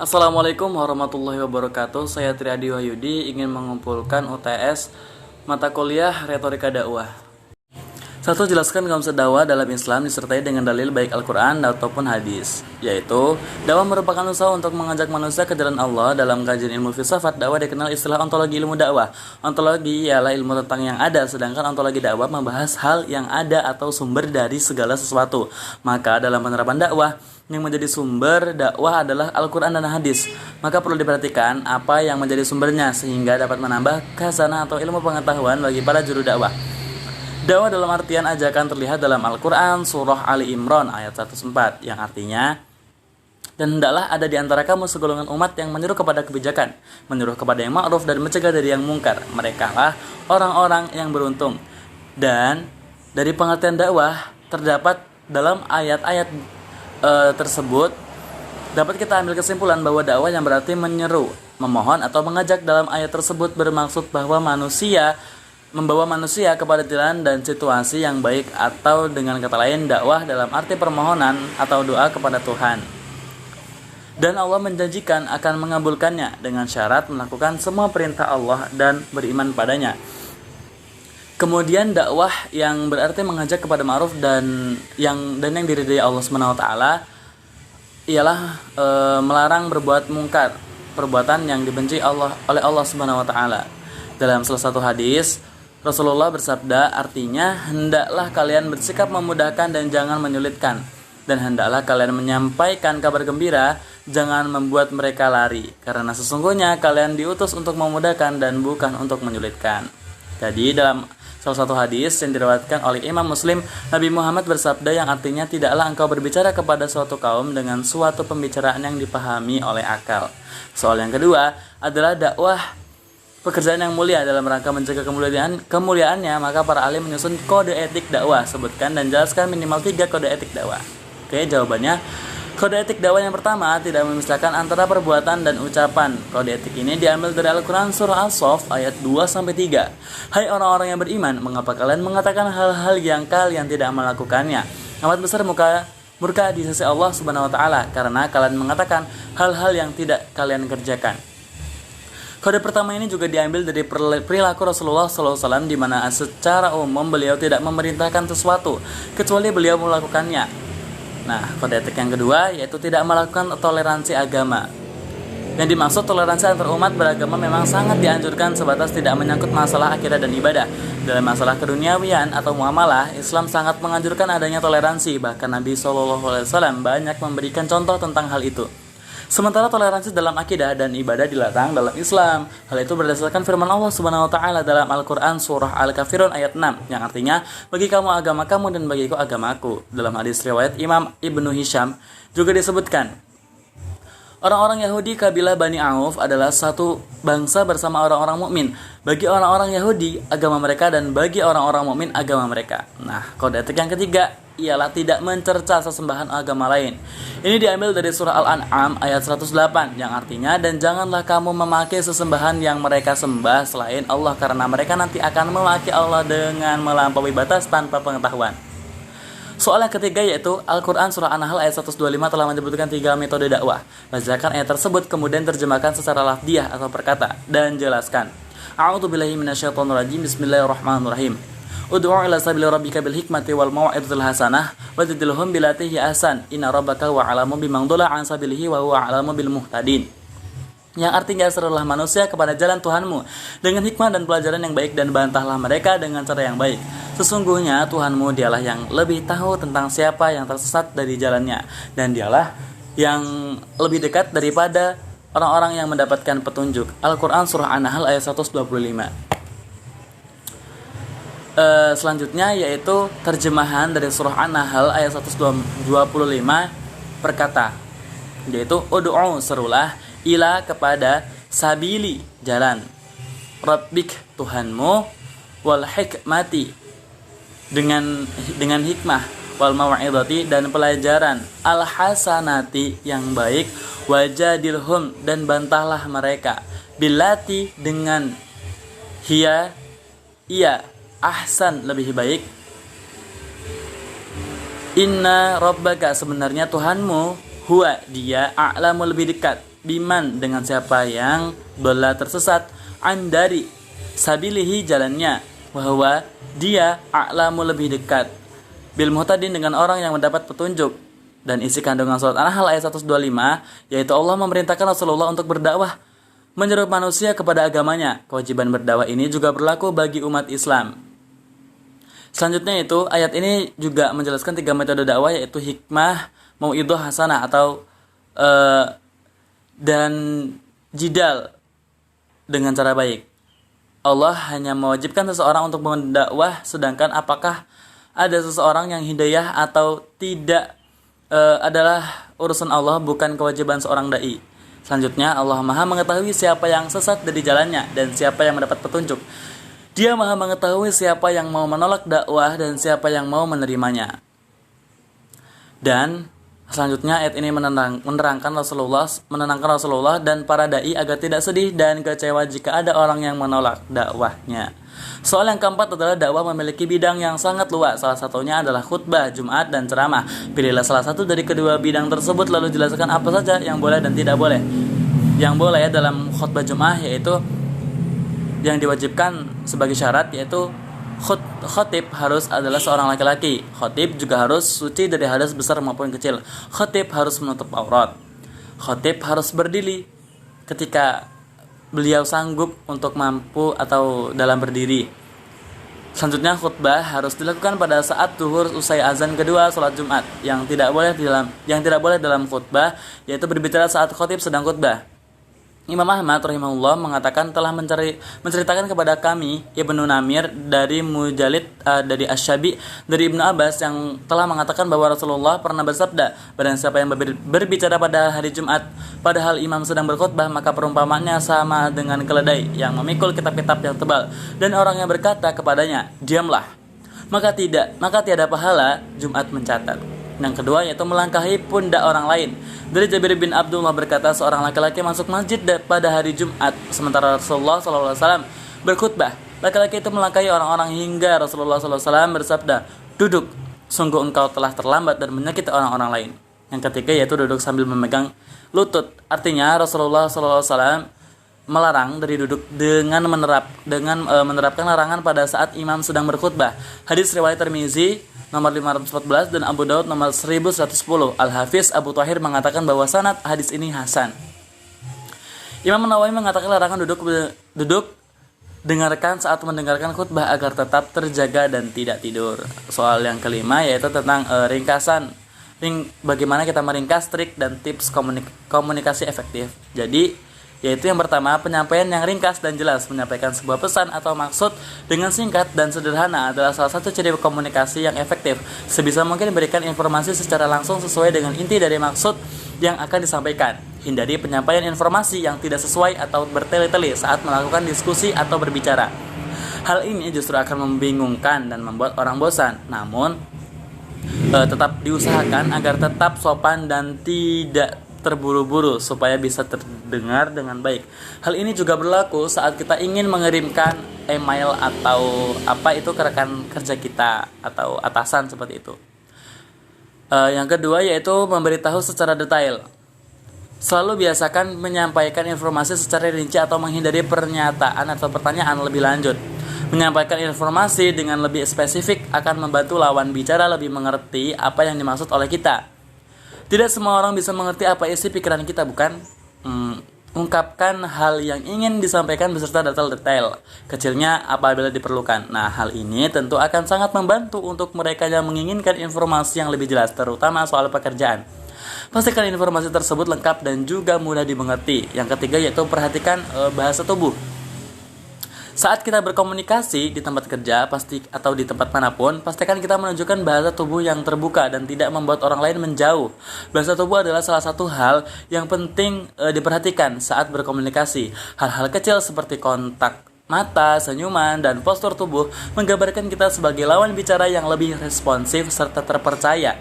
Assalamualaikum warahmatullahi wabarakatuh. Saya Triadi Wahyudi ingin mengumpulkan UTS mata kuliah Retorika Dakwah. Satu, jelaskan konsep dakwah dalam Islam disertai dengan dalil baik Al-Quran ataupun hadis, yaitu dakwah merupakan usaha untuk mengajak manusia ke jalan Allah. Dalam kajian ilmu filsafat, dakwah dikenal istilah ontologi ilmu dakwah. Ontologi ialah ilmu tentang yang ada, sedangkan ontologi dakwah membahas hal yang ada atau sumber dari segala sesuatu. Maka dalam penerapan dakwah, yang menjadi sumber dakwah adalah Al-Quran dan hadis. Maka perlu diperhatikan apa yang menjadi sumbernya sehingga dapat menambah khazanah atau ilmu pengetahuan bagi para juru dakwah. Dakwah dalam artian ajakan terlihat dalam Al-Quran surah Ali Imran ayat 104 yang artinya, dan hendaklah ada di antara kamu segolongan umat yang menyuruh kepada kebijakan, menyuruh kepada yang ma'ruf dan mencegah dari yang mungkar. Mereka lah orang-orang yang beruntung. Dan dari pengertian dakwah terdapat dalam ayat-ayat tersebut dapat kita ambil kesimpulan bahwa dakwah yang berarti menyeru, memohon atau mengajak dalam ayat tersebut bermaksud bahwa membawa manusia kepada jalan dan situasi yang baik, atau dengan kata lain dakwah dalam arti permohonan atau doa kepada Tuhan. Dan Allah menjanjikan akan mengabulkannya dengan syarat melakukan semua perintah Allah dan beriman padanya. Kemudian dakwah yang berarti mengajak kepada ma'ruf dan yang diridai Allah Subhanahu wa taala ialah melarang berbuat mungkar, perbuatan yang dibenci oleh Allah Subhanahu wa taala. Dalam salah satu hadis, Rasulullah bersabda, artinya hendaklah kalian bersikap memudahkan dan jangan menyulitkan, dan hendaklah kalian menyampaikan kabar gembira, jangan membuat mereka lari, karena sesungguhnya kalian diutus untuk memudahkan dan bukan untuk menyulitkan. Jadi dalam salah satu hadis yang diriwayatkan oleh Imam Muslim, Nabi Muhammad bersabda yang artinya, tidaklah engkau berbicara kepada suatu kaum dengan suatu pembicaraan yang dipahami oleh akal. Soal yang kedua adalah dakwah pekerjaan yang mulia dalam rangka menjaga kemuliaannya, maka para ahli menyusun kode etik dakwah. Sebutkan dan jelaskan minimal 3 kode etik dakwah. Oke, jawabannya, kode etik dakwah yang pertama, tidak memisahkan antara perbuatan dan ucapan. Kode etik ini diambil dari Al-Quran surah As-Saff ayat 2-3. Hai orang-orang yang beriman, mengapa kalian mengatakan hal-hal yang kalian tidak melakukannya? Amat besar murka di sisi Allah Subhanahu wa taala karena kalian mengatakan hal-hal yang tidak kalian kerjakan. Kode pertama ini juga diambil dari perilaku Rasulullah SAW, di mana secara umum beliau tidak memerintahkan sesuatu kecuali beliau melakukannya. Nah, kode etik yang kedua yaitu tidak melakukan toleransi agama. Yang dimaksud toleransi antar umat beragama memang sangat dianjurkan sebatas tidak menyangkut masalah akidah dan ibadah. Dalam masalah keduniawian atau muamalah, Islam sangat menganjurkan adanya toleransi. Bahkan Nabi SAW banyak memberikan contoh tentang hal itu. Sementara toleransi dalam akidah dan ibadah dilarang dalam Islam. Hal itu berdasarkan firman Allah Subhanahu wa taala dalam Al-Qur'an surah Al-Kafirun ayat 6 yang artinya, bagi kamu agama kamu dan bagiku agamaku. Dalam hadis riwayat Imam Ibnu Hisham juga disebutkan, orang-orang Yahudi kabilah Bani Auf adalah satu bangsa bersama orang-orang mukmin. Bagi orang-orang Yahudi agama mereka dan bagi orang-orang mukmin agama mereka. Nah, kode etik yang ketiga ialah tidak mencerca sesembahan agama lain. Ini diambil dari surah Al-An'am ayat 108 yang artinya, dan janganlah kamu memakai sesembahan yang mereka sembah selain Allah, karena mereka nanti akan memaki Allah dengan melampaui batas tanpa pengetahuan. Soal yang ketiga yaitu Al-Quran surah An-Nahl ayat 125 telah menyebutkan 3 metode dakwah. Bacakan ayat tersebut kemudian terjemahkan secara lafdiyah atau perkata dan jelaskan. A'udzubillahi minasyaitonirrajim. Bismillahirrahmanirrahim. Ud'u ila sabili rabbika bil hikmati wal mau'izatil hasanah wajadilhum billati hi ahsan inna rabbaka wa 'alamu biman dhalla 'an sabilihi wa huwa 'alamu bil muhtadin. Yang artinya, serulah manusia kepada jalan Tuhanmu dengan hikmah dan pelajaran yang baik, dan bantahlah mereka dengan cara yang baik. Sesungguhnya Tuhanmu dialah yang lebih tahu tentang siapa yang tersesat dari jalannya, dan dialah yang lebih dekat daripada orang-orang yang mendapatkan petunjuk. Al-Quran surah An-Nahl ayat 125. Selanjutnya yaitu terjemahan dari surah An-Nahl ayat 125 perkata, yaitu ud'u, serulah, ila, kepada, sabili, jalan, rabbik, Tuhanmu, wal hikmati, dengan hikmah, wal mau'izati, dan pelajaran, al hasanati, yang baik, wajadilhum, dan bantahlah mereka, billati, dengan hiya, iya, ahsan, lebih baik, inna rabbaka, sebenarnya Tuhanmu, huwa, dia, a'lamu, lebih dekat, biman dengan siapa yang dola tersesat, an dari sabilihi jalannya, bahwa dia a'lamu lebih dekat bil muhtadin dengan orang yang mendapat petunjuk. Dan isi kandungan surat An-Nahl ayat 125, yaitu Allah memerintahkan Rasulullah untuk berdakwah, menyeru manusia kepada agamanya. Kewajiban berdakwah ini juga berlaku bagi umat Islam. Selanjutnya itu ayat ini juga menjelaskan 3 metode dakwah, yaitu hikmah, mau'idhah hasanah atau dan jidal dengan cara baik. Allah hanya mewajibkan seseorang untuk mendakwah, sedangkan apakah ada seseorang yang hidayah atau tidak adalah urusan Allah, bukan kewajiban seorang dai. Selanjutnya, Allah Maha mengetahui siapa yang sesat dari jalannya dan siapa yang mendapat petunjuk. Dia Maha mengetahui siapa yang mau menolak dakwah dan siapa yang mau menerimanya. Dan selanjutnya ayat ini menenangkan Rasulullah dan para dai agar tidak sedih dan kecewa jika ada orang yang menolak dakwahnya. Soal yang keempat adalah dakwah memiliki bidang yang sangat luas. Salah satunya adalah khutbah, Jumat, dan ceramah. Pilihlah salah satu dari kedua bidang tersebut lalu jelaskan apa saja yang boleh dan tidak boleh. Yang boleh dalam khutbah Jumat yaitu yang diwajibkan sebagai syarat, yaitu khotib harus adalah seorang laki-laki. Khotib juga harus suci dari hadas besar maupun kecil. Khotib harus menutup aurat. Khotib harus berdiri ketika beliau sanggup untuk mampu atau dalam berdiri. Selanjutnya khutbah harus dilakukan pada saat zuhur usai azan kedua salat Jumat. Yang tidak boleh dalam khutbah yaitu berbicara saat khotib sedang khutbah. Imam Ahmad rahimahullah mengatakan telah menceritakan kepada kami Ibnu Namir dari Mujalid dari Asy-Syabi dari Ibnu Abbas yang telah mengatakan bahwa Rasulullah pernah bersabda, barang siapa yang berbicara pada hari Jumat padahal imam sedang berkhutbah, maka perumpamaannya sama dengan keledai yang memikul kitab-kitab yang tebal, dan orang yang berkata kepadanya, diamlah, maka tiada pahala Jumat mencatat. Yang kedua yaitu melangkahi pundak orang lain. Dari Jabir bin Abdullah berkata, seorang laki-laki masuk masjid pada hari Jumat sementara Rasulullah SAW berkhutbah. Laki-laki itu melangkahi orang-orang hingga Rasulullah SAW bersabda, duduk, sungguh engkau telah terlambat dan menyakiti orang-orang lain. Yang ketiga yaitu duduk sambil memegang lutut. Artinya Rasulullah SAW melarang dari duduk dengan menerapkan larangan pada saat imam sedang berkhutbah. Hadis riwayat Tirmizi nomor 514 dan Abu Daud nomor 1110. Al-Hafiz Abu Thahir mengatakan bahwa sanad hadis ini hasan. Imam Nawawi mengatakan larangan duduk dengarkan saat mendengarkan khutbah agar tetap terjaga dan tidak tidur. Soal yang kelima yaitu tentang bagaimana kita meringkas trik dan tips komunikasi efektif. Jadi yaitu yang pertama, penyampaian yang ringkas dan jelas. Menyampaikan sebuah pesan atau maksud dengan singkat dan sederhana adalah salah satu ciri komunikasi yang efektif. Sebisa mungkin berikan informasi secara langsung sesuai dengan inti dari maksud yang akan disampaikan. Hindari penyampaian informasi yang tidak sesuai atau bertele-tele saat melakukan diskusi atau berbicara. Hal ini justru akan membingungkan dan membuat orang bosan. Namun tetap diusahakan agar tetap sopan dan tidak terburu-buru supaya bisa terdengar dengan baik. Hal ini juga berlaku saat kita ingin mengirimkan email atau apa itu ke rekan kerja kita atau atasan seperti itu. Yang kedua yaitu memberitahu secara detail. Selalu biasakan menyampaikan informasi secara rinci atau menghindari pernyataan atau pertanyaan lebih lanjut. Menyampaikan informasi dengan lebih spesifik akan membantu lawan bicara lebih mengerti apa yang dimaksud oleh kita. Tidak semua orang bisa mengerti apa isi pikiran kita, bukan? Ungkapkan hal yang ingin disampaikan beserta detail-detail kecilnya apabila diperlukan. Nah, hal ini tentu akan sangat membantu untuk mereka yang menginginkan informasi yang lebih jelas, terutama soal pekerjaan. Pastikan informasi tersebut lengkap dan juga mudah dimengerti. Yang ketiga yaitu perhatikan bahasa tubuh. Saat kita berkomunikasi di tempat kerja atau di tempat manapun, pastikan kita menunjukkan bahasa tubuh yang terbuka dan tidak membuat orang lain menjauh. Bahasa tubuh adalah salah satu hal yang penting diperhatikan saat berkomunikasi. Hal-hal kecil seperti kontak mata, senyuman, dan postur tubuh menggambarkan kita sebagai lawan bicara yang lebih responsif serta terpercaya.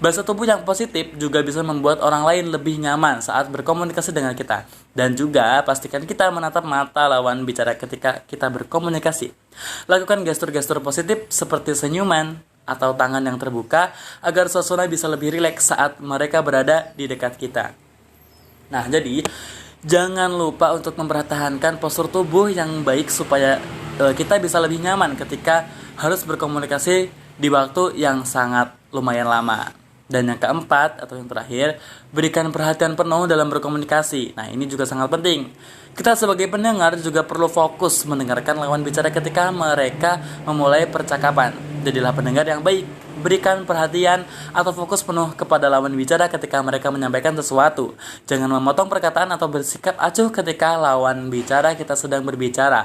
Bahasa tubuh yang positif juga bisa membuat orang lain lebih nyaman saat berkomunikasi dengan kita. Dan juga pastikan kita menatap mata lawan bicara ketika kita berkomunikasi. Lakukan gestur-gestur positif seperti senyuman atau tangan yang terbuka agar suasana bisa lebih rileks saat mereka berada di dekat kita. Nah, jadi jangan lupa untuk mempertahankan postur tubuh yang baik supaya kita bisa lebih nyaman ketika harus berkomunikasi di waktu yang sangat lumayan lama. Dan yang keempat atau yang terakhir, berikan perhatian penuh dalam berkomunikasi. Nah, ini juga sangat penting. Kita sebagai pendengar juga perlu fokus mendengarkan lawan bicara ketika mereka memulai percakapan. Jadilah pendengar yang baik. Berikan perhatian atau fokus penuh kepada lawan bicara ketika mereka menyampaikan sesuatu. Jangan memotong perkataan atau bersikap acuh ketika lawan bicara kita sedang berbicara.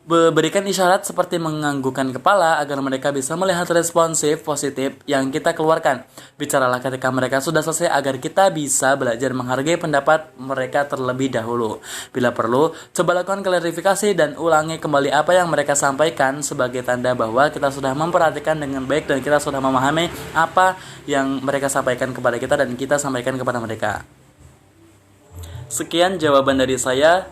Berikan isyarat seperti menganggukkan kepala agar mereka bisa melihat responsif positif yang kita keluarkan. Bicaralah ketika mereka sudah selesai agar kita bisa belajar menghargai pendapat mereka terlebih dahulu. Bila perlu, coba lakukan klarifikasi dan ulangi kembali apa yang mereka sampaikan sebagai tanda bahwa kita sudah memperhatikan dengan baik dan kita sudah memahami apa yang mereka sampaikan kepada kita dan kita sampaikan kepada mereka. Sekian jawaban dari saya.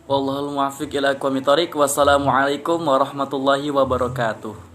Wallahul muwaffiq ila aqwamit thoriq. Wassalamualaikum warahmatullahi wabarakatuh.